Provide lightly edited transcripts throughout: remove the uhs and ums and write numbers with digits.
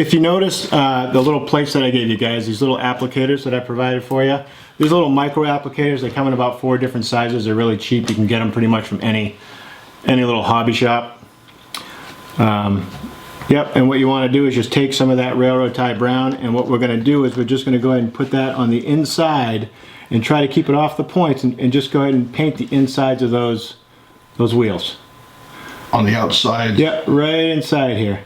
If you notice the little plates that I gave you guys, these little applicators that I provided for you, these little micro applicators, they come in about 4 different sizes. They're really cheap. You can get them pretty much from any little hobby shop. Yep, and what you want to do is just take some of that railroad tie brown, and what we're going to do is we're just going to go ahead and put that on the inside and try to keep it off the points, and just go ahead and paint the insides of those wheels. On the outside? Yep, right inside here.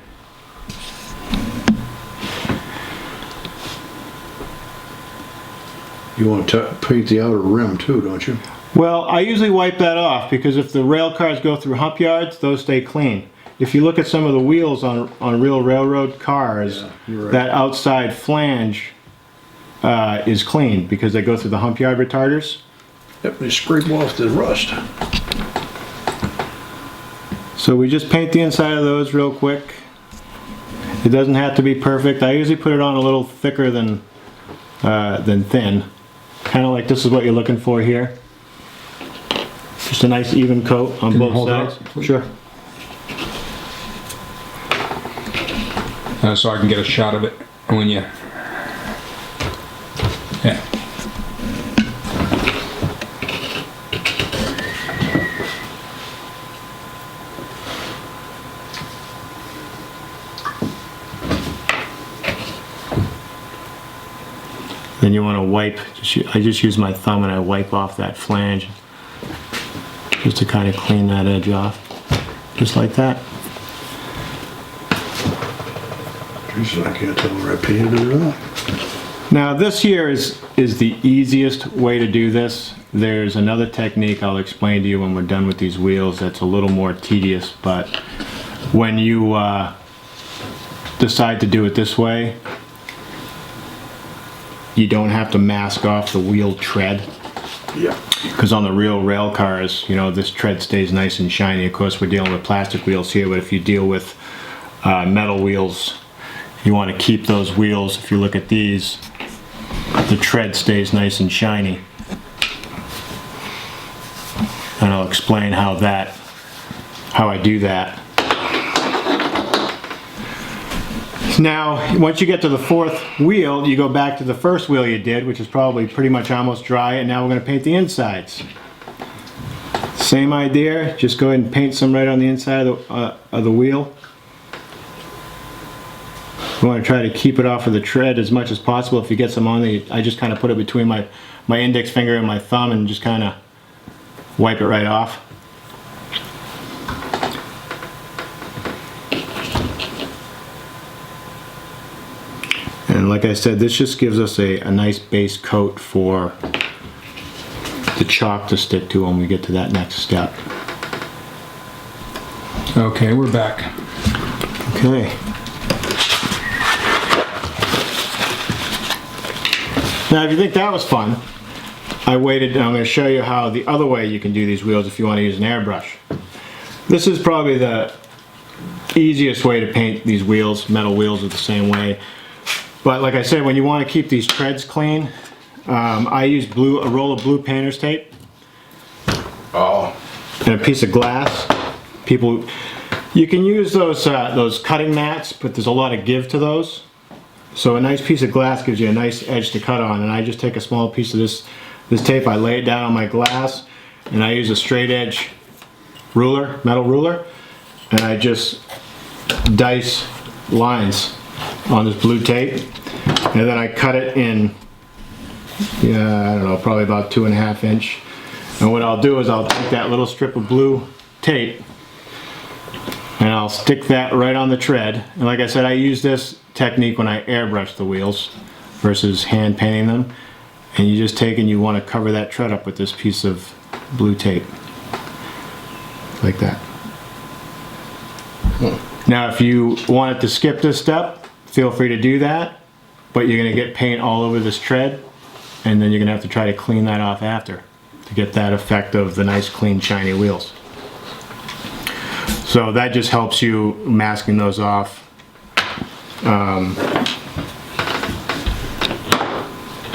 You want to paint the outer rim too, don't you? Well, I usually wipe that off because if the rail cars go through hump yards, those stay clean. If you look at some of the wheels on real railroad cars, Yeah, you're right. that outside flange is clean because they go through the hump yard retarders. Yep, they scrape off the rust. So we just paint the inside of those real quick. It doesn't have to be perfect. I usually put it on a little thicker than thin. Kind of like this is what you're looking for here. Just a nice even coat on Can you both hold it sides. up, please? Sure. So I can get a shot of it when you... Yeah. Then you want to wipe. I just use my thumb and I wipe off that flange just to kind of clean that edge off. Just like that. Jesus, I can't tell where I painted it or not. Now this here is the easiest way to do this. There's another technique I'll explain to you when we're done with these wheels that's a little more tedious, but when you decide to do it this way, you don't have to mask off the wheel tread. Yeah. Because on the real rail cars, you know, this tread stays nice and shiny. Of course, we're dealing with plastic wheels here, but if you deal with metal wheels, you want to keep those wheels. If you look at these, the tread stays nice and shiny. And I'll explain how I do that. Now, once you get to the 4th wheel, you go back to the first wheel you did, which is probably pretty much almost dry, and now we're going to paint the insides. Same idea, just go ahead and paint some right on the inside of the wheel. You want to try to keep it off of the tread as much as possible. If you get some on there, I just kind of put it between my index finger and my thumb and just kind of wipe it right off. And like I said, this just gives us a nice base coat for the chalk to stick to when we get to that next step. Okay, we're back. Okay. Now if you think that was fun, I waited and I'm going to show you how the other way you can do these wheels if you want to use an airbrush. This is probably the easiest way to paint these wheels. Metal wheels are the same way. But like I said, when you want to keep these treads clean, I use a roll of blue painter's tape. Oh. And a piece of glass. You can use those cutting mats, but there's a lot of give to those. So a nice piece of glass gives you a nice edge to cut on, and I just take a small piece of this tape, I lay it down on my glass, and I use a straight edge ruler, metal ruler, and I just dice lines on this blue tape, and then I cut it in, I don't know, probably about 2.5 inch. And what I'll do is I'll take that little strip of blue tape and I'll stick that right on the tread. And like I said, I use this technique when I airbrush the wheels versus hand painting them. And you just take and you want to cover that tread up with this piece of blue tape. Like that. Now if you wanted to skip this step, feel free to do that, but you're going to get paint all over this tread, and then you're going to have to try to clean that off after to get that effect of the nice clean shiny wheels. So that just helps you masking those off.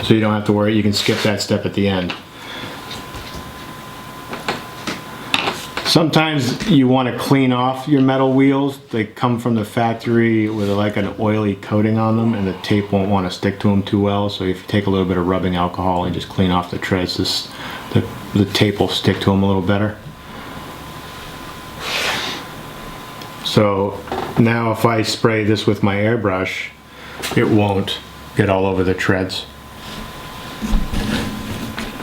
So you don't have to worry, you can skip that step at the end. Sometimes you want to clean off your metal wheels. They come from the factory with like an oily coating on them, and the tape won't want to stick to them too well. So if you take a little bit of rubbing alcohol and just clean off the treads, the tape will stick to them a little better. So now if I spray this with my airbrush, it won't get all over the treads.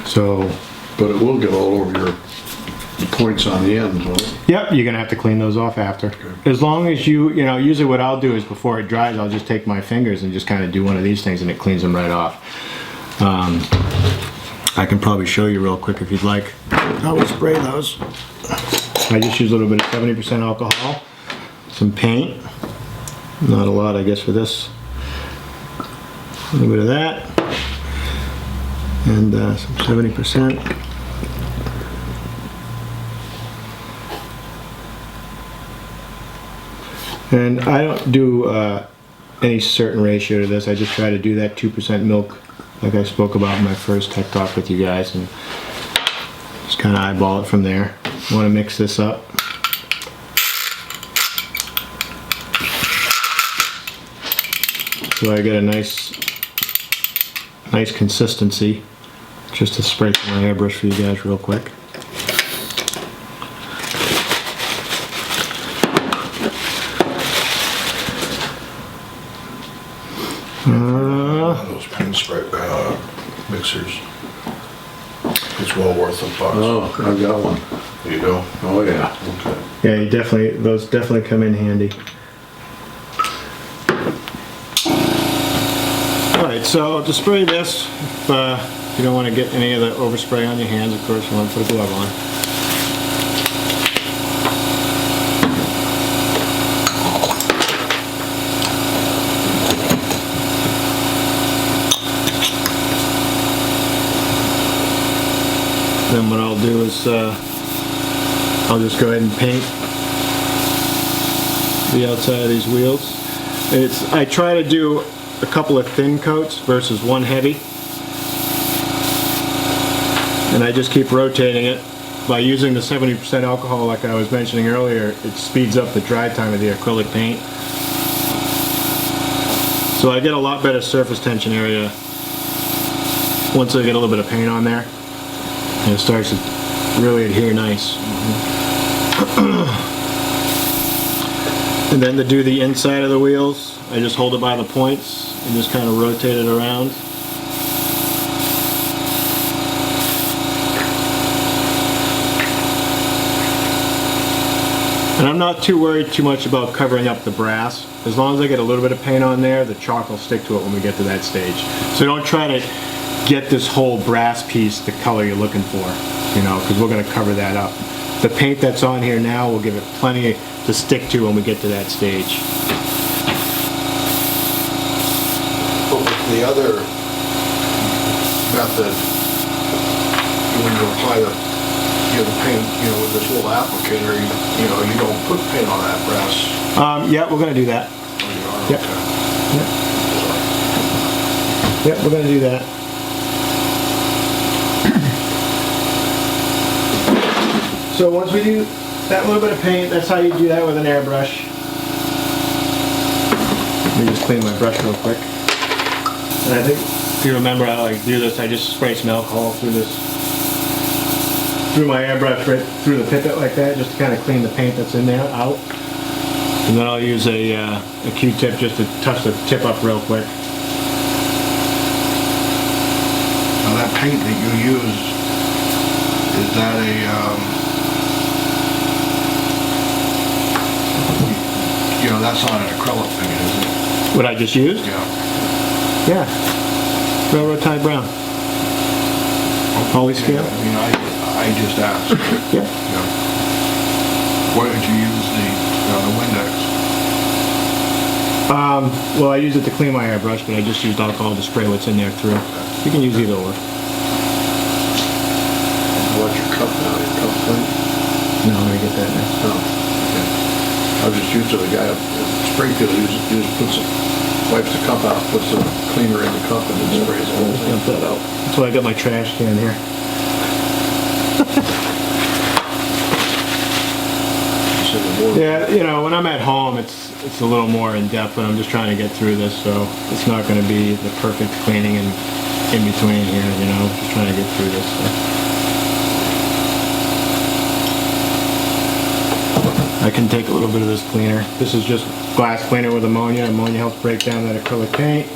So, But it will get all over the points on the ends, won't it? yep, you're gonna have to clean those off after. As long as you know, usually what I'll do is before it dries, I'll just take my fingers and just kind of do one of these things and it cleans them right off. I can probably show you real quick if you'd like how we spray those. I just use a little bit of 70% alcohol, some paint, not a lot I guess for this, a little bit of that, and some 70%. And I don't do any certain ratio to this. I just try to do that 2% milk like I spoke about in my first tech talk with you guys, and just kind of eyeball it from there. I want to mix this up. So I get a nice consistency. Just to spray some my airbrush for you guys real quick. Those paint spray mixers. It's well worth $1. Oh, I've got one. There you go. Oh, yeah. Okay. Yeah, those definitely come in handy. Alright, so to spray this, if you don't want to get any of the overspray on your hands, of course you want to put a glove on. Then what I'll do is I'll just go ahead and paint the outside of these wheels. I try to do a couple of thin coats versus one heavy, and I just keep rotating it. By using the 70% alcohol like I was mentioning earlier, it speeds up the dry time of the acrylic paint. So I get a lot better surface tension area once I get a little bit of paint on there, and it starts to really adhere nice. And then to do the inside of the wheels, I just hold it by the points and just kind of rotate it around. And I'm not too worried too much about covering up the brass. As long as I get a little bit of paint on there, the chalk will stick to it when we get to that stage. So don't try to get this whole brass piece the color you're looking for, you know, because we're going to cover that up. The paint that's on here now will give it plenty to stick to when we get to that stage. But with the other method, when you apply the paint, with this little applicator, you don't put paint on that brass. Yeah, we're going to do that. Oh, you are? Yep. Okay. Yep, we're going to do that. So once we do that little bit of paint, that's how you do that with an airbrush. Let me just clean my brush real quick. And I think if you remember how I do this, I just spray some alcohol through my airbrush right through the pipette like that, just to kind of clean the paint that's in there out. And then I'll use a Q-tip just to touch the tip up real quick. Now that paint that you use, is that that's not an acrylic paint, is it? What I just used? Yeah. Yeah. Railroad tie brown. Poly scale? I just asked. Yeah. Yeah. Why did you use the Windex? Well, I use it to clean my airbrush, but I just used alcohol to spray what's in there through. You can use either or. What's your cup now? Your cup clean? No, I'm gonna get that next. Oh, okay. I was just used to the guy up at Springfield, he just wipes the cup out, puts the cleaner in the cup, and then sprays the whole thing. Dump that out. That's why I got my trash can here. before. Yeah, you know, when I'm at home, it's a little more in depth, but I'm just trying to get through this, so it's not going to be the perfect cleaning and in between here, you know, just trying to get through this. So. I can take a little bit of this cleaner. This is just glass cleaner with ammonia. Ammonia helps break down that acrylic paint.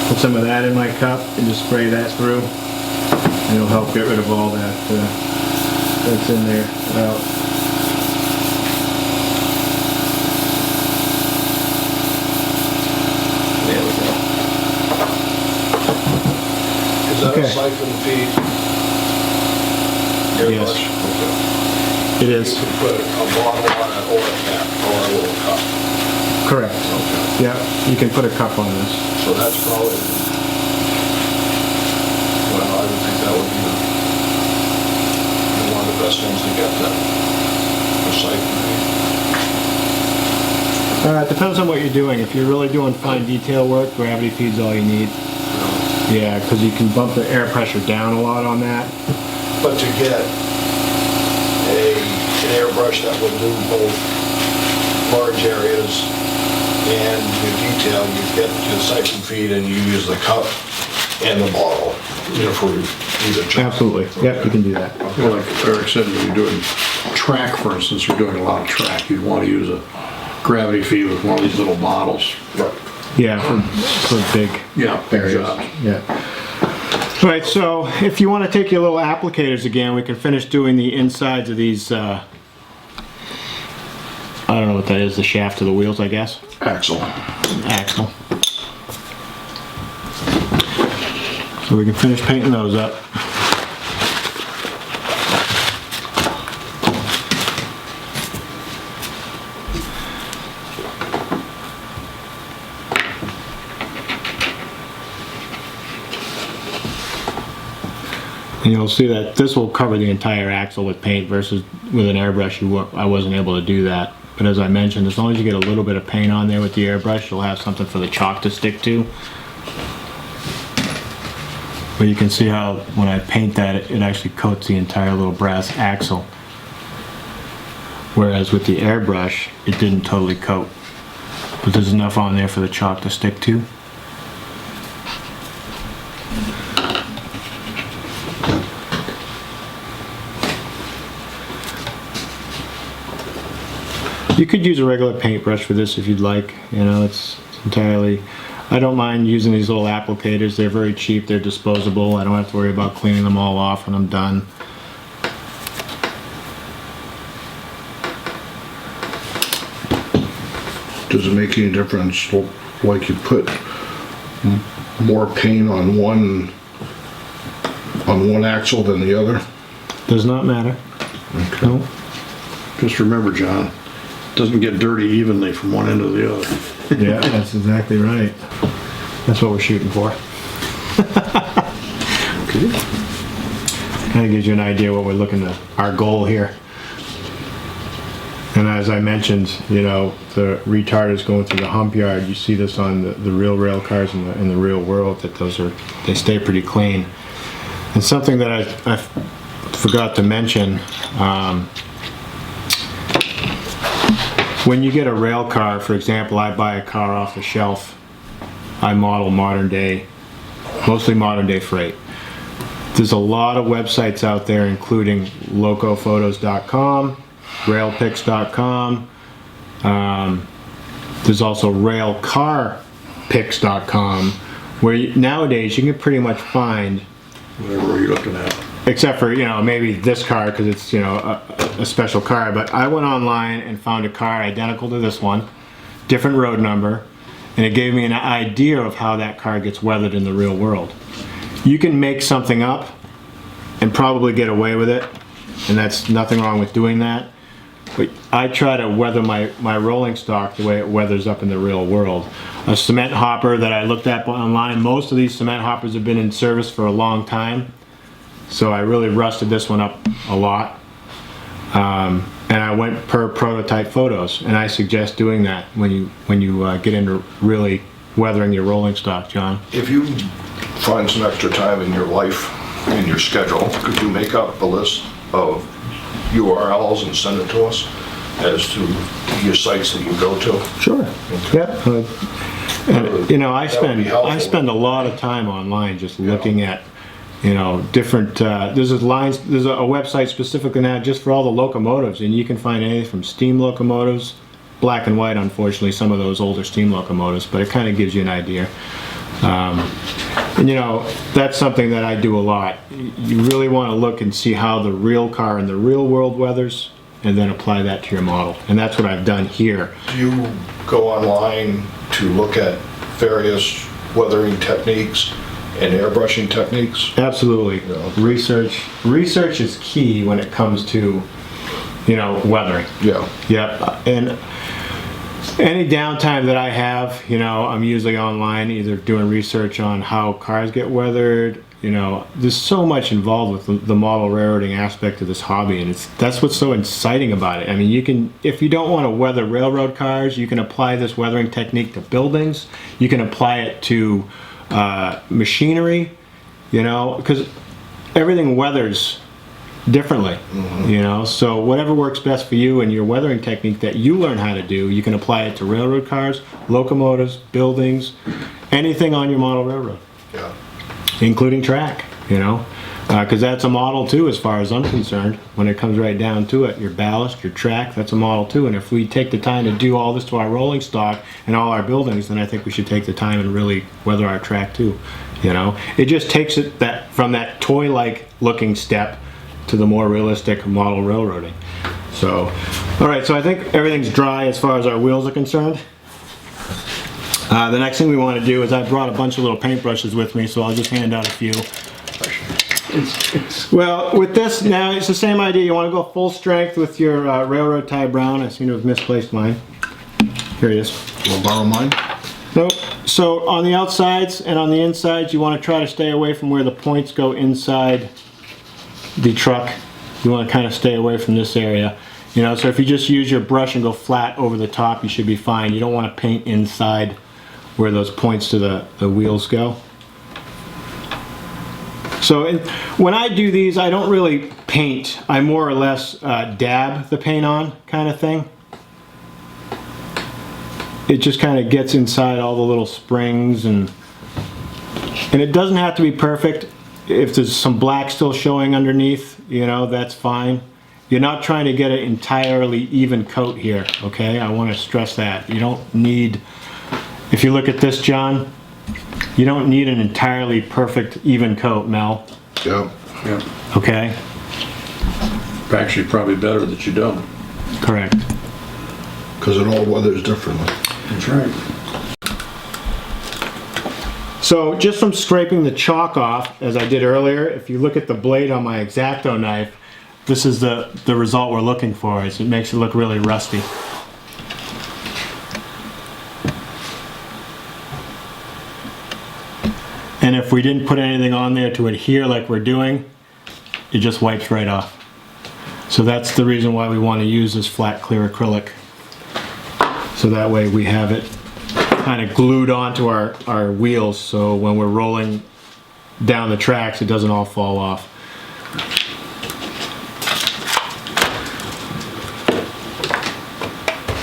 Put some of that in my cup and just spray that through, and it'll help get rid of all that that's in there. There we go. Is that Okay. a siphon feed? Yes. Okay. It You is. can put a bottle on it or a cap or a little cup. Correct. Okay. Yeah, you can put a cup on this. So that's probably, well, I would think that would be one of the best ones to get then. The siphon It depends on what you're doing. If you're really doing fine detail work, gravity feed's all you need. feed. Yeah, because you can bump the air pressure down a lot on that. But to get an airbrush that would do both large areas and your detail, you get your siphon feed and you use the cup and the bottle, you know, for either job. Absolutely. Yep, you can do that. Well, like Eric said, when you're doing track, for instance, you're doing a lot of track, you'd want to use a gravity feed with one of these little bottles. Yeah, for big Yeah, areas. jobs. Yeah. All right, so if you want to take your little applicators again, we can finish doing the insides of these, I don't know what that is, the shaft of the wheels, I guess. Axle. Axle. So we can finish painting those up. And you'll see that this will cover the entire axle with paint versus with an airbrush I wasn't able to do that. But as I mentioned, as long as you get a little bit of paint on there with the airbrush, you'll have something for the chalk to stick to. But you can see how when I paint that, it actually coats the entire little brass axle. Whereas with the airbrush, it didn't totally coat. But there's enough on there for the chalk to stick to. You could use a regular paintbrush for this if you'd like. You know, it's entirely... I don't mind using these little applicators. They're very cheap. They're disposable. I don't have to worry about cleaning them all off when I'm done. Does it make any difference, like you put more paint on one axle than the other? Does not matter. No. Just remember, John, it doesn't get dirty evenly from one end to the other. Yeah, that's exactly right. That's what we're shooting for. Kind of gives you an idea what we're looking at, our goal here. And as I mentioned, you know, the retarders going through the hump yard, you see this on the real rail cars in the real world, that they stay pretty clean. And something that I forgot to mention, when you get a rail car, for example, I buy a car off the shelf, I model modern day, mostly modern day freight. There's a lot of websites out there, including locophotos.com, railpics.com. There's also railcarpics.com, where nowadays you can pretty much find, Whatever you're looking at. except for, you know, maybe this car because it's, you know, a special car, but I went online and found a car identical to this one, different road number, and it gave me an idea of how that car gets weathered in the real world. You can make something up and probably get away with it, and that's nothing wrong with doing that. But I try to weather my rolling stock the way it weathers up in the real world. A cement hopper that I looked at online, most of these cement hoppers have been in service for a long time, so I really rusted this one up a lot. And I went per prototype photos, and I suggest doing that when you get into really weathering your rolling stock, John. If you find some extra time in your life, in your schedule, could you make up a list of URLs and send it to us? as to your sites that you go to? Sure. Yeah. And, you know, I That would be helpful. spend a lot of time online just looking at, you know, different, there's a website specifically now just for all the locomotives, and you can find anything from steam locomotives, black and white, unfortunately, some of those older steam locomotives, but it kind of gives you an idea. And you know, that's something that I do a lot. You really want to look and see how the real car in the real world weathers, and then apply that to your model. And that's what I've done here. Do you go online to look at various weathering techniques and airbrushing techniques? Absolutely. Yeah. Research is key when it comes to, you know, weathering. Yeah. Yep. And any downtime that I have, you know, I'm usually online either doing research on how cars get weathered. You know, there's so much involved with the model railroading aspect of this hobby, and that's what's so exciting about it. I mean, you can, if you don't want to weather railroad cars, you can apply this weathering technique to buildings. You can apply it to machinery, you know, because everything weathers differently, you know, so whatever works best for you and your weathering technique that you learn how to do, you can apply it to railroad cars, locomotives, buildings, anything on your model railroad, Yeah. including track, you know, because that's a model too as far as I'm concerned. When it comes right down to it, your ballast, your track, that's a model too. And if we take the time to do all this to our rolling stock and all our buildings, then I think we should take the time and really weather our track too, you know. It just takes it from that toy-like looking step to the more realistic model railroading. So, all right, so I think everything's dry as far as our wheels are concerned. The next thing we want to do is I brought a bunch of little paintbrushes with me, so I'll just hand out a few. Well, with this now, it's the same idea. You want to go full strength with your railroad tie brown. I seem to have misplaced mine. Here it is. Will borrow mine? Nope. So on the outsides and on the insides, you want to try to stay away from where the points go inside the truck. You want to kind of stay away from this area, you know. So if you just use your brush and go flat over the top, you should be fine. You don't want to paint inside where those points to the wheels go. So when I do these, I don't really paint. I more or less dab the paint on, kind of thing. It just kind of gets inside all the little springs, and it doesn't have to be perfect. If there's some black still showing underneath, you know, that's fine. You're not trying to get an entirely even coat here, okay? I want to stress that. You don't need, if you look at this, John, you don't need an entirely perfect even coat, Mel, Yeah. Yeah. okay? Actually, probably better that you don't. Correct. Because it all weathers differently. That's right. So just from scraping the chalk off, as I did earlier, if you look at the blade on my X-Acto knife, this is the result we're looking for. Is it makes it look really rusty. And if we didn't put anything on there to adhere like we're doing, it just wipes right off. So that's the reason why we want to use this flat clear acrylic. So that way we have it kind of glued onto our wheels, so when we're rolling down the tracks it doesn't all fall off.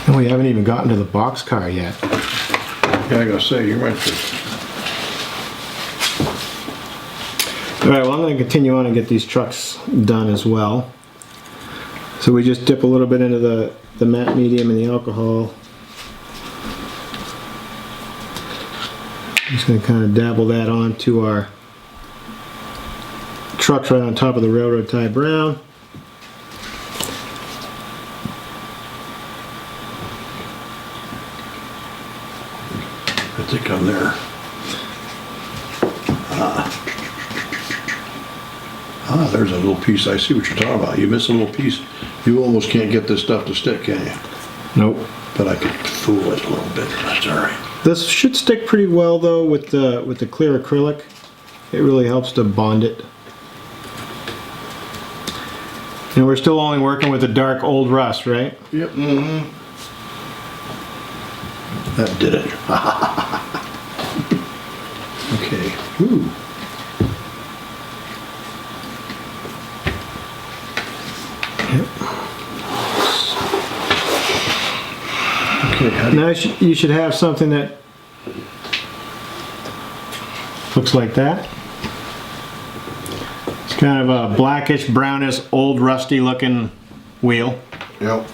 And we haven't even gotten to the boxcar yet. Yeah, I gotta say, you went to. Alright, well I'm going to continue on and get these trucks done as well. So we just dip a little bit into the matte medium and the alcohol. Just going to kind of dabble that onto our trucks right on top of the railroad tie brown. I think I'm there. There's a little piece. I see what you're talking about. You miss a little piece. You almost can't get this stuff to stick, can you? Nope. But I could fool it a little bit. That's all right. This should stick pretty well though with the clear acrylic. It really helps to bond it. And we're still only working with the dark old rust, right? Yep. Mm-hmm. That did it. Okay. Ooh. Okay, how do you- Now you should have something that looks like that. It's kind of a blackish, brownish, old, rusty looking wheel. Yep.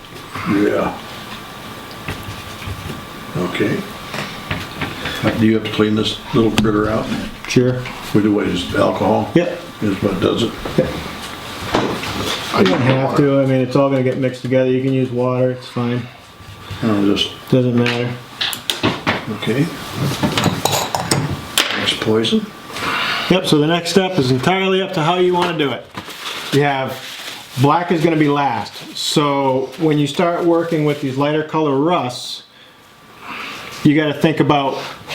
Yeah. Okay. Do you have to clean this little critter out? Sure. We do what, is alcohol? Yep. Is what does it? You don't have to. I mean, it's all going to get mixed together. You can use water. It's fine. Just, Doesn't matter. okay. Next poison. Yep, so the next step is entirely up to how you want to do it. You have black is going to be last. So when you start working with these lighter color rusts, you got to think about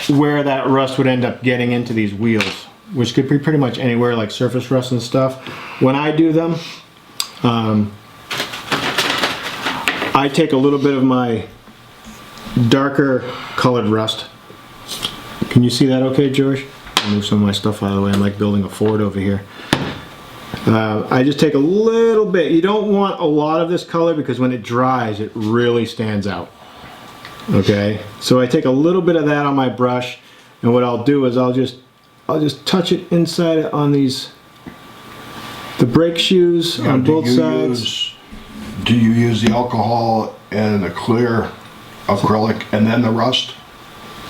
where that rust would end up getting into these wheels, which could be pretty much anywhere, like surface rust and stuff. When I do them, I take a little bit of my darker colored rust. Can you see that okay, George? I'll move some of my stuff out of the way. I'm like building a fort over here. I just take a little bit. You don't want a lot of this color because when it dries, it really stands out. Okay, so I take a little bit of that on my brush, and what I'll do is I'll just touch it inside on the brake shoes on both sides. Do you use the alcohol and the clear acrylic and then the rust?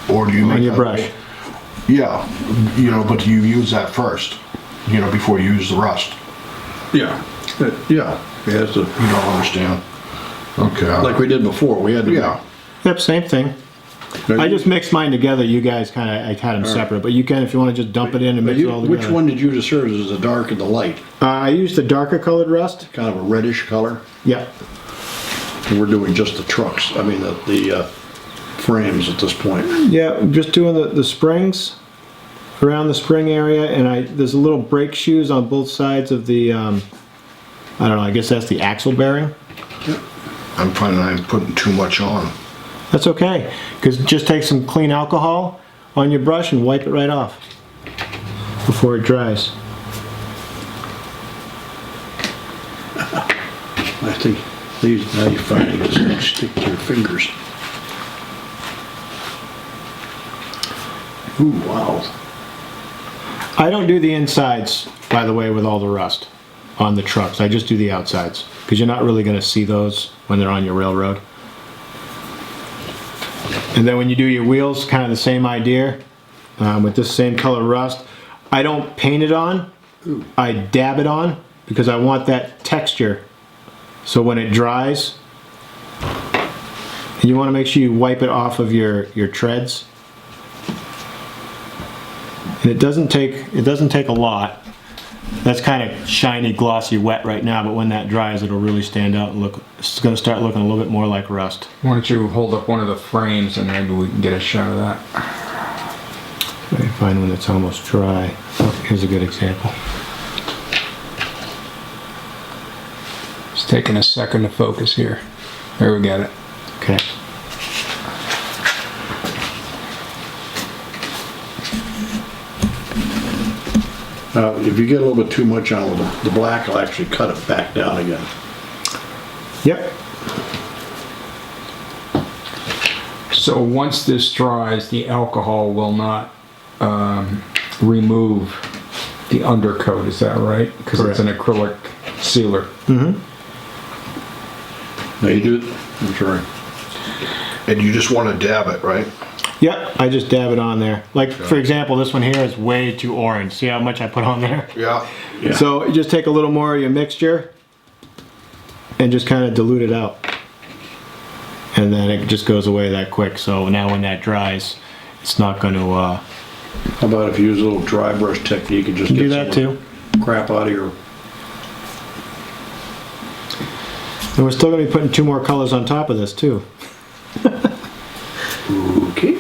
Or do you make On your that- brush. Yeah, but do you use that first, before you use the rust? Yeah. Yeah. It has to, You don't understand. Okay. like we did before, we had to. Yeah. Yep, same thing. I just mixed mine together. You guys I had them separate, but you can if you want to just dump it in and mix it all together. Which one did you decide as the dark and the light? I used the darker colored rust. Kind of a reddish color? Yep. And we're doing just the trucks, I mean, the frames at this point. Yeah, I'm just doing the springs around the spring area, and there's a little brake shoes on both sides of the I don't know, I guess that's the axle bearing. I'm finding I'm putting too much on. That's okay, because just take some clean alcohol on your brush and wipe it right off before it dries. I think these, now you're finding this thing stick to your fingers. Ooh, wow. I don't do the insides, by the way, with all the rust on the trucks. I just do the outsides, because you're not really going to see those when they're on your railroad. And then when you do your wheels, kind of the same idea, with this same color rust. I don't paint it on, I dab it on, because I want that texture. So when it dries, and you want to make sure you wipe it off of your treads. And it doesn't take a lot. That's kind of shiny, glossy, wet right now, but when that dries, it'll really stand out and look. It's going to start looking a little bit more like rust. Why don't you hold up one of the frames and maybe we can get a shot of that. I find one that's almost dry. Oh, here's a good example. It's taking a second to focus here. There we got it. Okay. If you get a little bit too much on with the black, will actually cut it back down again. Yep. So once this dries, the alcohol will not remove the undercoat, is that right? Because it's an acrylic sealer. Now you do it, I'm sorry. And you just want to dab it, right? Yep, I just dab it on there. Like, for example, this one here is way too orange. See how much I put on there? Yeah. Yeah. So you just take a little more of your mixture and just kind of dilute it out. And then it just goes away that quick. So now when that dries, it's not going to... How about if you use a little dry brush technique and just do get that some too. crap out of your... And we're still going to be putting 2 more colors on top of this too. Okay.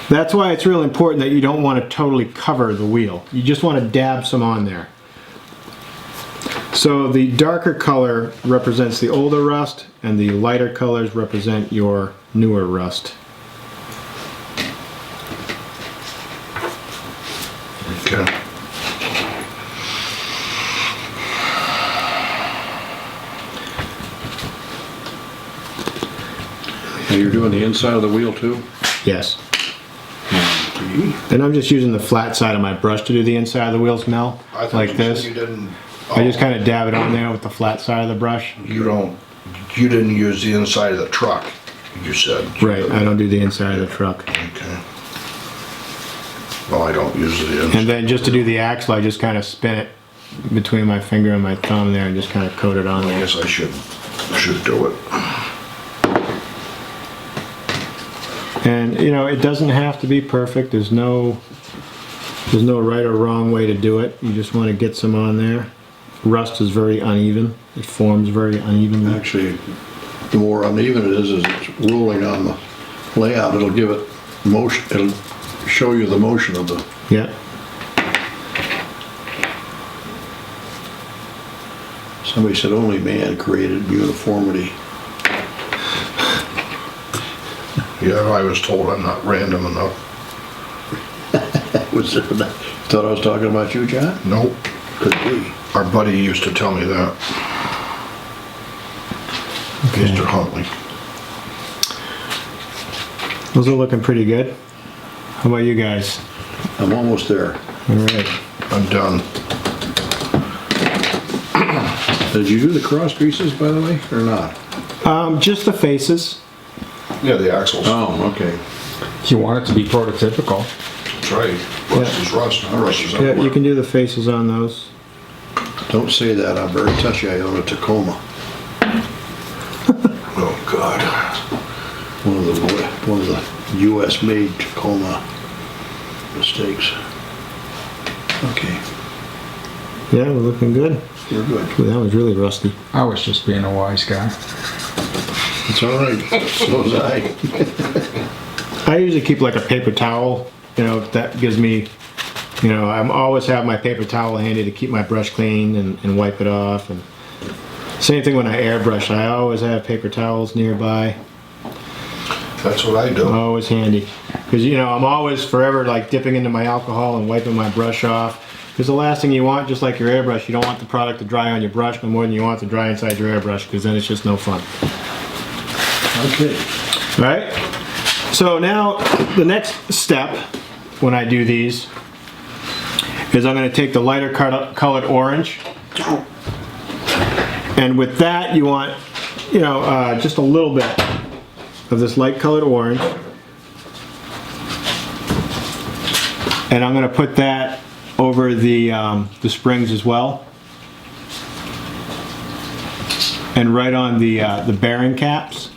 That's why it's real important that you don't want to totally cover the wheel. You just want to dab some on there. So the darker color represents the older rust, and the lighter colors represent your newer rust. Okay. you're doing the inside of the wheel too? Yes. And I'm just using the flat side of my brush to do the inside of the wheels, Mel, I thought like you said this. You didn't. I just kind of dab it on there with the flat side of the brush. You didn't use the inside of the truck, you said. Right, I don't do the inside of the truck. Okay. Well, I don't use the inside. And then just to do the axle, I just kind of spin it between my finger and my thumb there and just kind of coat it on I there. guess I should do it. And, you know, it doesn't have to be perfect. There's no right or wrong way to do it. You just want to get some on there. Rust is very uneven. It forms very unevenly. Actually, the more uneven it is it's rolling on the layout, it'll give it motion, it'll show you the motion of the, Yeah. somebody said only man created uniformity. Yeah, I was told I'm not random enough. Thought I was talking about you, John? Nope. Could be. Our buddy used to tell me that. Mr. Huntley. Those are looking pretty good. How about you guys? I'm almost there. All right. I'm done. Did you do the cross creases, by the way, or not? Just the faces. Yeah, the axles. Oh, okay. You want it to be prototypical. That's right. Rust is rust. Rust is Yeah, everywhere. you can do the faces on those. Don't say that, I'm very touchy, I own a Tacoma. Oh, God. One of the US made Tacoma mistakes. Okay, Yeah, we're looking good. we're good. Ooh, that was really rusty. I was just being a wise guy. It's all right, so was I. I usually keep like a paper towel, you know, that gives me, you know, I'm always have my paper towel handy to keep my brush clean and wipe it off. And same thing when I airbrush, I always have paper towels nearby, That's what I do. always handy. Because, you know, I'm always forever like dipping into my alcohol and wiping my brush off. Because the last thing you want, just like your airbrush, you don't want the product to dry on your brush no more than you want it to dry inside your airbrush, because then it's just no fun. Okay, All right? So now the next step when I do these is I'm going to take the lighter colored orange, and with that you want, you know, just a little bit of this light colored orange, and I'm going to put that over the springs as well, and right on the bearing caps.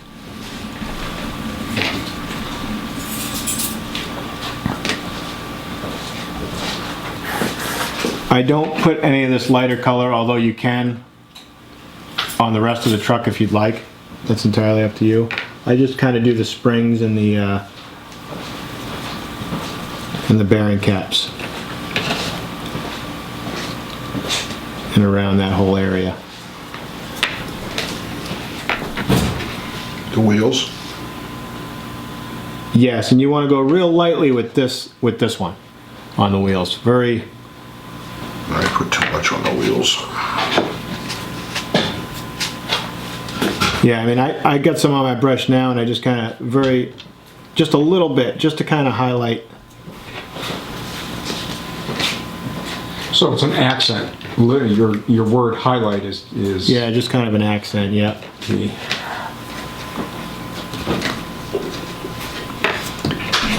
I don't put any of this lighter color, although you can on the rest of the truck if you'd like. That's entirely up to you. I just kind of do the springs and the bearing caps and around that whole area. The wheels. Yes, and you want to go real lightly with this one on the wheels. Very. I put too much on the wheels. Yeah, I mean, I got some on my brush now, and I just kind of just a little bit, just to kind of highlight. So it's an accent. Literally, your word highlight is Yeah, just kind of an accent, yeah. the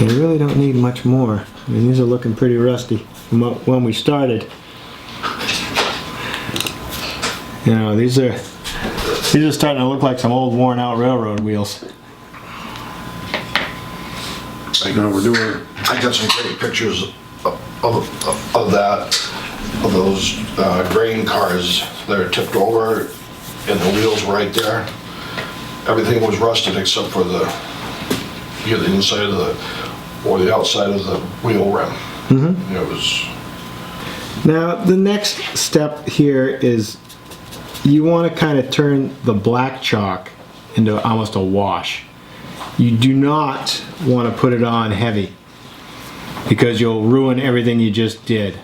You really don't need much more. I mean, these are looking pretty rusty from when we started. You know, these are starting to look like some old worn out railroad wheels. now we're doing, I got some great pictures of that, of those grain cars that are tipped over and the wheels right there. Everything was rusted except for either the inside of or the outside of the wheel rim. Mm-hmm. It was. Now, the next step here is you want to kind of turn the black chalk into almost a wash. You do not want to put it on heavy because you'll ruin everything you just did.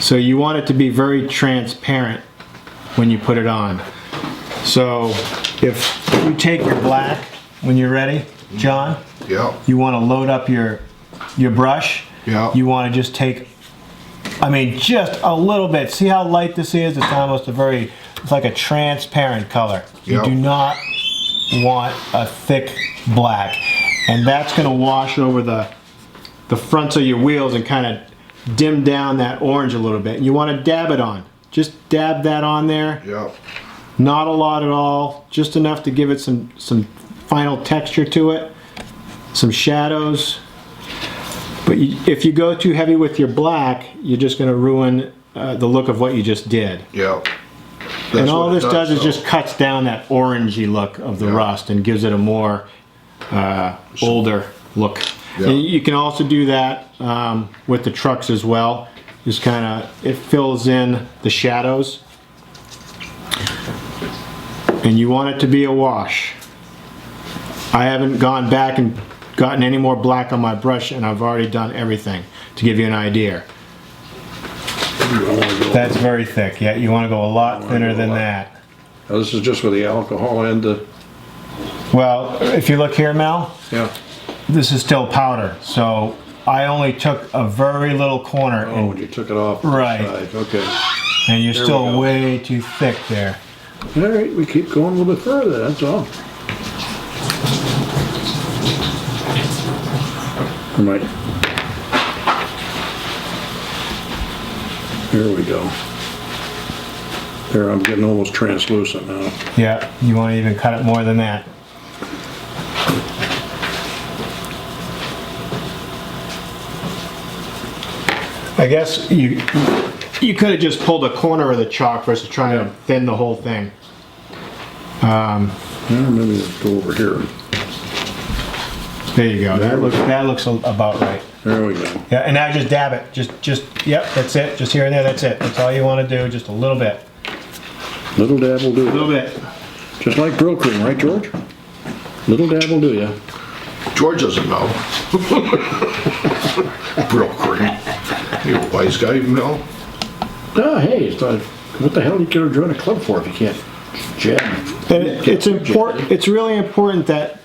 So you want it to be very transparent when you put it on. So if you take your black when you're ready, John. Yeah, You want to load up your brush. Yeah. You want to just take, I mean, just a little bit. See how light this is? It's almost it's like a transparent color. You Yeah. do not want a thick black. And that's going to wash over the fronts of your wheels and kind of dim down that orange a little bit. And you want to dab it on. Just dab that on there. yeah, Not a lot at all, just enough to give it some final texture to it, some shadows. But if you go too heavy with your black, you're just going to ruin the look of what you just did. yeah. And That's all what it this does is though. just cuts down that orangey look of the Yeah. rust and gives it a more older look. Yeah. And you can also do that with the trucks as well. Just kind of, it fills in the shadows. And you want it to be a wash. I haven't gone back and gotten any more black on my brush, and I've already done everything to give you an idea. That's very thick. Yeah, you want to go a lot thinner than that. Now, this is just with the alcohol and the, Well, if you look here, Mel, yeah. this is still powder, so I only took a very little corner, Oh, when you took it off. the Right. side, okay. and you're there we still go. way too thick there. All right, we keep going a little bit further, that's all. Right. There we go. There, I'm getting almost translucent now. Yeah, you want to even cut it more than that. I guess you could have just pulled a corner of the chalk versus trying to thin the whole thing. Yeah, maybe let's go over here. There you go. That looks about right. There we go. Yeah, and now just dab it. Just yep, that's it. Just here and there. That's it. That's all you want to do. Just a little bit. Little dab will do. A little bit. Just like grill cream, right, George? Little dab will do, yeah. George doesn't know. Real cream. You wise guy, you know? Ah, hey, it's like, what the hell you gonna join a club for if you can't jab? And it's important. It's really important that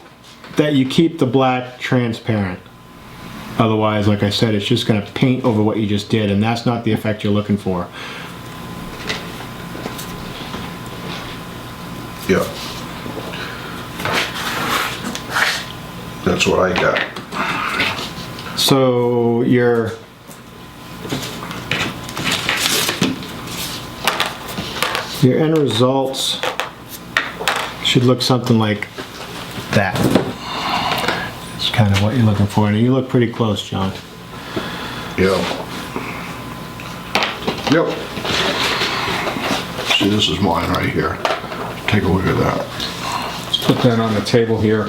you keep the black transparent. Otherwise, like I said, it's just going to paint over what you just did, and that's not the effect you're looking for. Yeah. That's what I got. So your end results should look something like that. That's kind of what you're looking for, and you look pretty close, John. Yeah. Yep. See, this is mine right here. Take a look at that. Let's put that on the table here.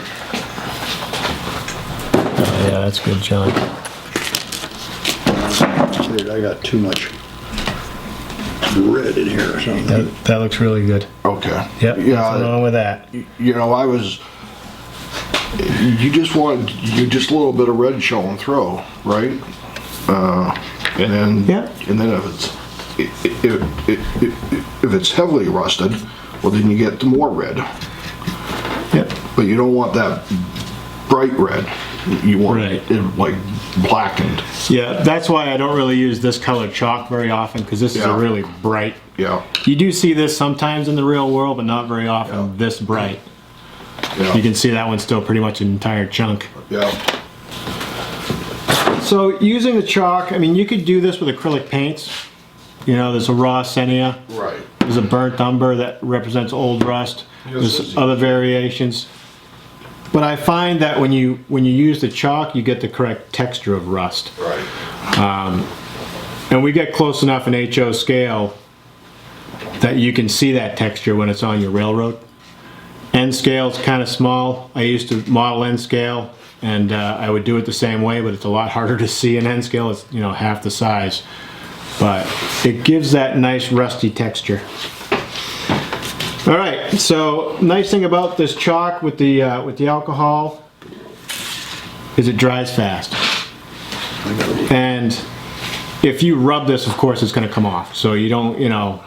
Yeah, that's good, John. Dude, I got too much red in here or something. That looks really good. Okay. Yep, nothing wrong Yeah, with that. you know, you just want a little bit of red showing through, right? And then, Yeah. and then if it's heavily rusted, well, then you get the more red. Yep. But you don't want that bright red. You want Right. it like blackened. Yeah, that's why I don't really use this colored chalk very often, because this is a Yeah. really bright. Yeah. You do see this sometimes in the real world, but not very often Yeah. this bright. Yeah. You can see that one's still pretty much an entire chunk. Yeah. So using the chalk, I mean, you could do this with acrylic paints. You know, there's a raw Senia, Right. there's a burnt umber that represents old rust. There's other variations. But I find that when you use the chalk, you get the correct texture of rust. Right. And we get close enough in HO scale that you can see that texture when it's on your railroad. N scale's kind of small. I used to model N scale, and I would do it the same way, but it's a lot harder to see an N scale. It's, you know, half the size. But it gives that nice rusty texture. All right, so nice thing about this chalk with the alcohol is it dries fast. And if you rub this, of course, it's going to come off. So you don't want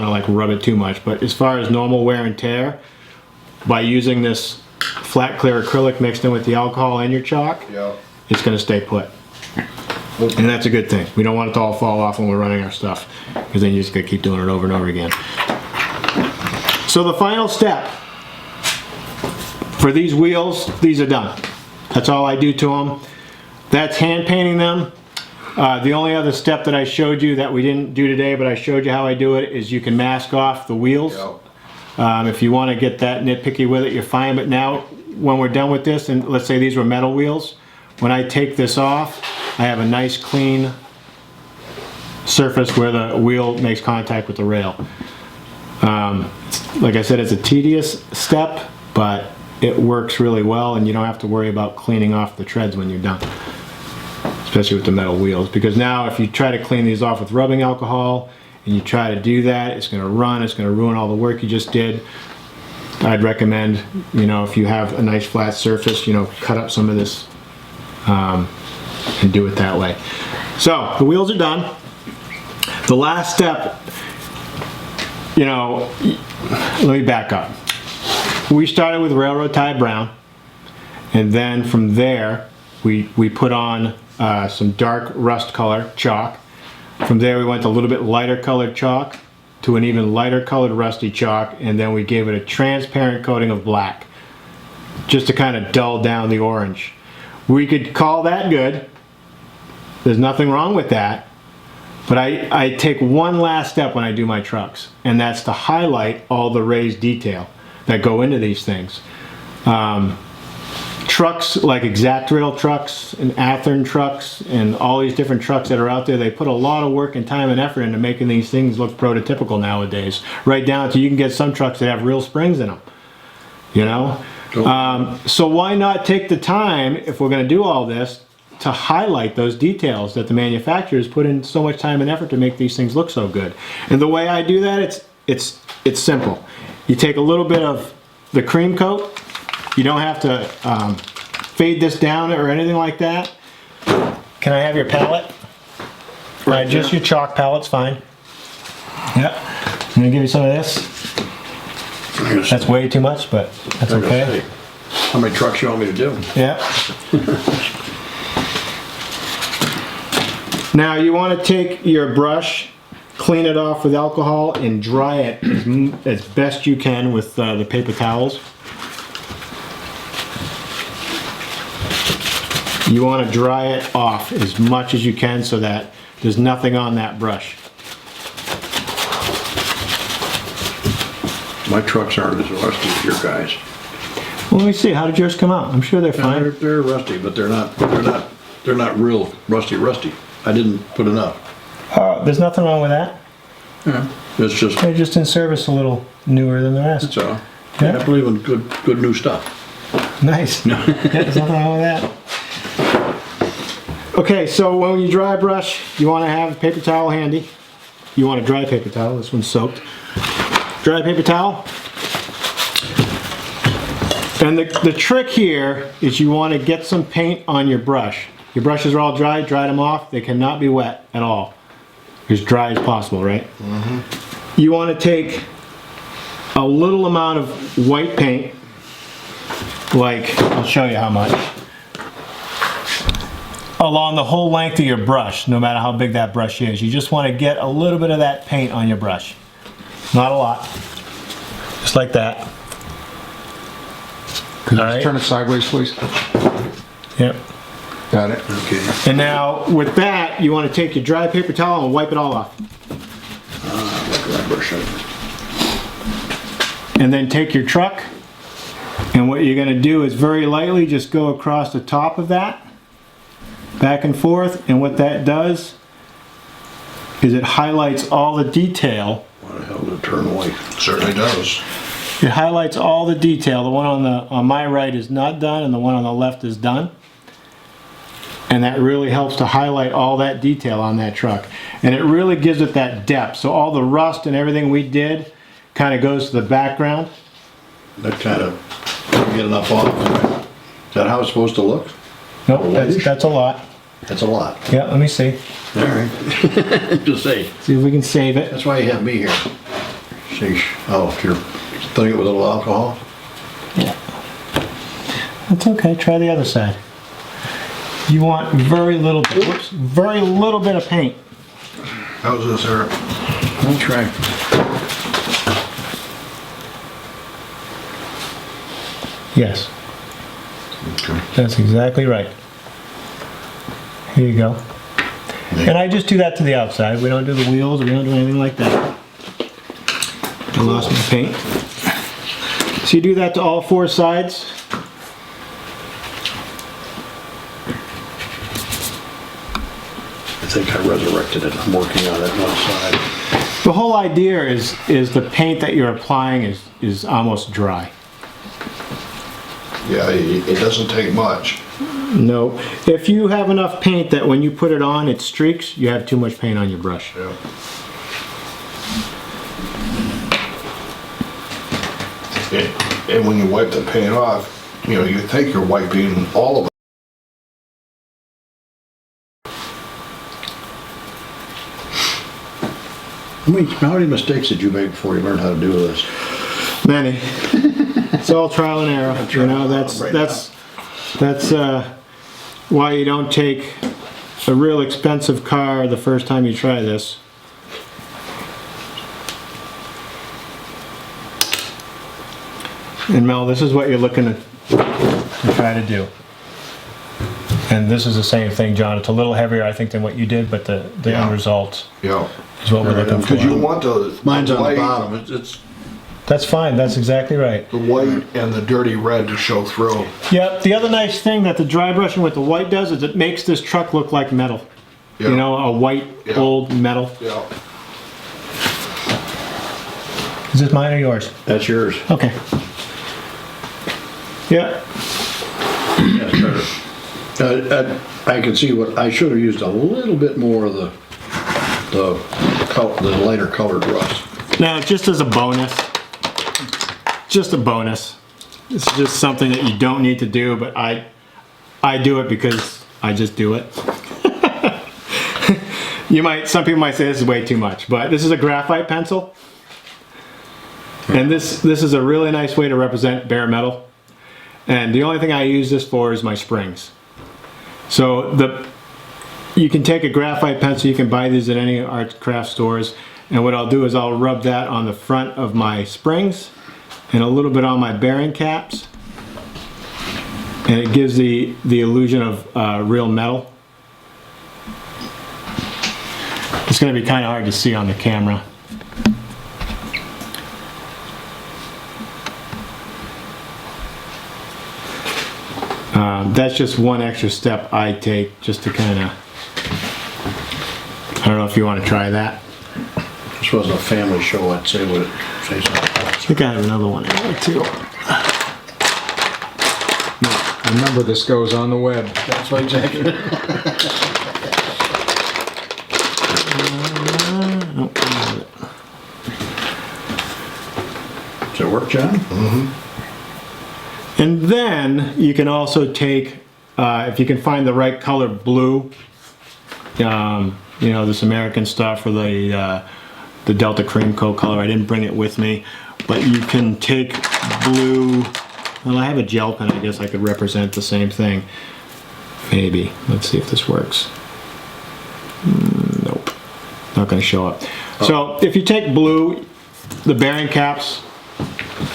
to like rub it too much. But as far as normal wear and tear, by using this flat clear acrylic mixed in with the alcohol and your chalk, Yeah. it's gonna stay put. And that's a good thing. We don't want it to all fall off when we're running our stuff, because then you just gotta keep doing it over and over again. So the final step for these wheels, these are done. That's all I do to them. That's hand painting them. The only other step that I showed you that we didn't do today, but I showed you how I do it, is you can mask off the wheels. If you want to get that nitpicky with it, you're fine. But now, when we're done with this, and let's say these were metal wheels, when I take this off, I have a nice clean surface where the wheel makes contact with the rail. Like I said, it's a tedious step, but it works really well, and you don't have to worry about cleaning off the treads when you're done. Especially with the metal wheels, because now if you try to clean these off with rubbing alcohol and you try to do that, it's going to run, it's going to ruin all the work you just did. I'd recommend, you know, if you have a nice flat surface, you know, cut up some of this and do it that way. So the wheels are done. The last step, you know, let me back up. We started with railroad tie brown, and then from there we put on some dark rust color chalk. From there we went to a little bit lighter colored chalk to an even lighter colored rusty chalk, and then we gave it a transparent coating of black just to kind of dull down the orange. We could call that good. There's nothing wrong with that. But I take one last step when I do my trucks, and that's to highlight all the raised detail that go into these things. Trucks like Exact Rail trucks and Athearn trucks and all these different trucks that are out there, they put a lot of work and time and effort into making these things look prototypical nowadays. Right down to you can get some trucks that have real springs in them, you know? So why not take the time, if we're going to do all this, to highlight those details that the manufacturers put in so much time and effort to make these things look so good. And the way I do that, it's simple. You take a little bit of the cream coat. You don't have to fade this down or anything like that. Can I have your palette? Right, just your chalk palette's fine. Yep. I'm gonna give you some of this. That's way too much, but that's okay. How many trucks you want me to do? Yeah. Now you want to take your brush, clean it off with alcohol, and dry it as best you can with the paper towels. You want to dry it off as much as you can so that there's nothing on that brush. My trucks aren't as rusty as your guys. Well, let me see. How did yours come out? I'm sure they're fine. They're rusty, but they're not real rusty. I didn't put enough. There's nothing wrong with that. It's just, They're just in service a little newer than the rest. so, Yeah. I believe in good new stuff. Nice. Yeah, there's nothing wrong with that. Okay, so when you dry brush, you want to have a paper towel handy. You want a dry paper towel. This one's soaked. Dry paper towel. And the trick here is you want to get some paint on your brush. Your brushes are all dry, dried them off. They cannot be wet at all. As dry as possible, right? Mm-hmm. You want to take a little amount of white paint, like, I'll show you how much, along the whole length of your brush, no matter how big that brush is. You just want to get a little bit of that paint on your brush. Not a lot. Just like that. Could you All right. just turn it sideways, please? Yep. Got it. Okay. And now, with that, you want to take your dry paper towel and wipe it all off. And then take your truck, and what you're going to do is very lightly just go across the top of that, back and forth, and what that does is it highlights all the detail. Why the hell did it turn white? Certainly does. It highlights all the detail. The one on my right is not done, and the one on the left is done. And that really helps to highlight all that detail on that truck. And it really gives it that depth. So all the rust and everything we did kind of goes to the background. That kind of, get enough off. Is that how it's supposed to look? Nope, that's a lot. That's a lot. Yeah, let me see. All right. Just say. See if we can save it. That's why you have me here. Sheesh. Oh, if you're thinking with a little alcohol? That's okay, try the other side. You want very little, whoops, very little bit of paint. How's this, Eric? I'll try. Yes, Okay. that's exactly right. Here you go. And I just do that to the outside. We don't do the wheels, we don't do anything like that. I lost my paint. So you do that to all four sides. I think I resurrected it. I'm working on it one side. The whole idea is the paint that you're applying is almost dry. Yeah, it doesn't take much. No, if you have enough paint that when you put it on it streaks, you have too much paint on your brush. Yeah. And when you wipe the paint off, you know, you think you're wiping all of it. How many mistakes did you make before you learned how to do this? Many. It's all trial and error. You know, that's why you don't take a real expensive car the first time you try this. And Mel, this is what you're looking to try to do. And this is the same thing, John. It's a little heavier, I think, than what you did, but the Yeah. end result Yeah. is what we're looking Because you for. want the Mine's on the white, bottom. It's That's fine. That's exactly right. the white and the dirty red to show through. Yep. The other nice thing that the dry brushing with the white does is it makes this truck look like metal. Yeah. You know, a white, Yeah. old metal. Yeah. Is this mine or yours? that's yours. Okay. Yeah. Yes, better. I can see what I should have used a little bit more of the lighter colored rust. Now, just as a bonus, just a bonus. It's just something that you don't need to do, but I do it because I just do it. Some people might say this is way too much, but this is a graphite pencil. And this is a really nice way to represent bare metal. And the only thing I use this for is my springs. So you can take a graphite pencil, you can buy these at any art craft stores, and what I'll do is I'll rub that on the front of my springs and a little bit on my bearing caps, and it gives the illusion of real metal. It's going to be kind of hard to see on the camera. That's just one extra step I take just to kind of, I don't know if you want to try that. This wasn't a family show, I'd say, would it say something? I think I have another one in there too. Remember, this goes on the web. That's what exactly. Nope, I don't have it. Does it work, John? And then you can also take, if you can find the right color blue, you know, this American stuff, or the Delta Cream Coat color. I didn't bring it with me, but you can take blue. Well, I have a gel pen. I guess I could represent the same thing. Maybe. Let's see if this works. Nope. Not going to show up. So if you take blue, the bearing caps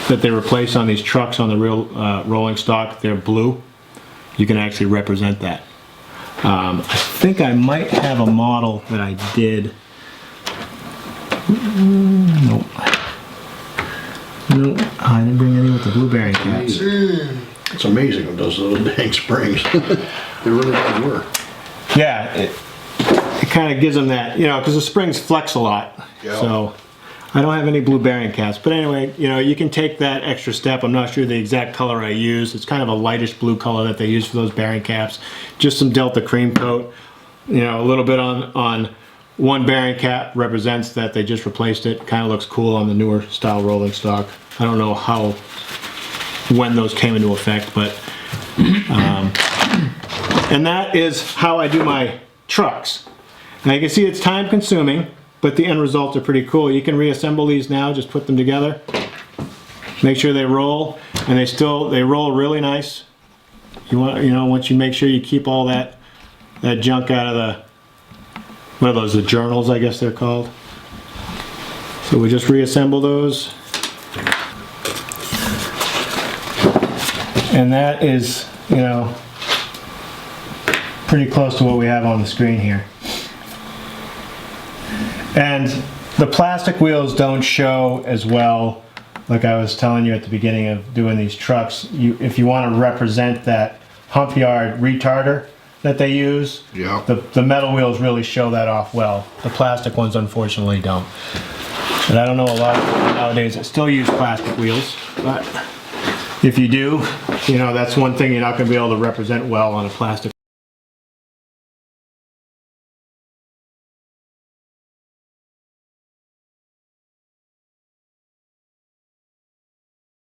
that they replace on these trucks on the real rolling stock, they're blue. You can actually represent that. I think I might have a model that I did. Nope. Nope. I didn't bring any with the blue bearing caps. It's amazing what does those dang springs. They really does work. Yeah, it kind of gives them that, you know, because the springs flex a lot. Yeah. So I don't have any blue bearing caps. But anyway, you know, you can take that extra step. I'm not sure the exact color I use. It's kind of a lightish blue color that they use for those bearing caps. Just some Delta Cream Coat. You know, a little bit on one bearing cap represents that they just replaced it. Kind of looks cool on the newer style rolling stock. I don't know when those came into effect, but and that is how I do my trucks. Now you can see it's time consuming, but the end results are pretty cool. You can reassemble these now, just put them together. make sure they roll, and they roll really nice. Once you make sure you keep all that junk out of what are those, the journals, I guess they're called. So we just reassemble those. And that is, pretty close to what we have on the screen here. And the plastic wheels don't show as well, like I was telling you at the beginning of doing these trucks. If you want to represent that hump yard retarder that they use, Yeah. the metal wheels really show that off well. The plastic ones unfortunately don't. And I don't know a lot of people nowadays that still use plastic wheels, but if you do, that's one thing you're not going to be able to represent well on a plastic